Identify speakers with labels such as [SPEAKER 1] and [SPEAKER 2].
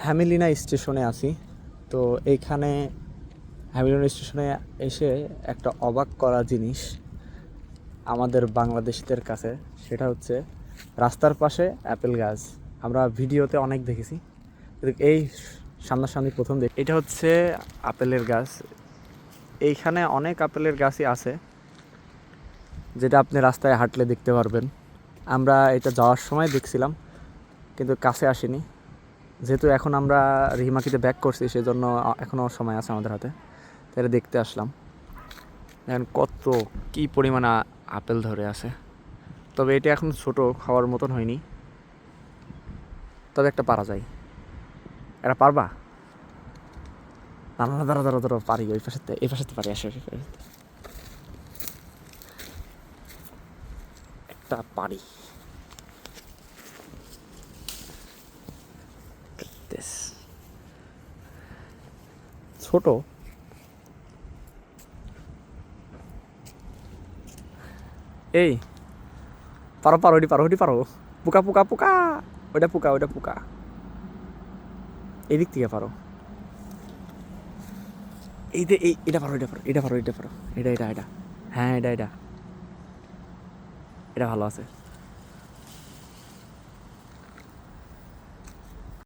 [SPEAKER 1] হ্যামিলিনা স্টেশনে আছি। তো এইখানে হ্যামিলিনা স্টেশনে এসে একটা অবাক করা জিনিস আমাদের বাংলাদেশিদের কাছে, সেটা হচ্ছে রাস্তার পাশে অ্যাপেল গাছ। আমরা ভিডিওতে অনেক দেখেছি, কিন্তু এই সামনাসামনি প্রথম দেখি। এটা হচ্ছে আপেলের গাছ। এইখানে অনেক আপেলের গাছই আছে, যেটা আপনি রাস্তায় হাঁটলে দেখতে পারবেন। আমরা এটা যাওয়ার সময় দেখছিলাম, কিন্তু কাছে আসিনি। যেহেতু এখন আমরা রিহিমাকিতে ব্যাক করছি, সেজন্য এখনও সময় আছে আমাদের হাতে, তাহলে দেখতে আসলাম। দেখেন কত কী পরিমাণে আপেল ধরে আছে। তবে এটা এখন ছোট, খাওয়ার মতন হয়নি, তবে একটা পারা যায়। এটা পারবা? না না, দাঁড়া দাঁড়া দাঁড়া, পারি। ওই পাশে এই পাশে পারি, আসে একটা পারি। ছোট, এই পারো পারো, ওইটি পারো, ওইটি পারো। পোকা পোকা পোকা, ওইটা পোকা, ওইটা পোকা। এদিক থেকে পারো। এই যে এটা পারো, এটা পারো, এটা পারো, এটা পারো, এটা এটা এটা। হ্যাঁ, এটা এটা এটা ভালো আছে।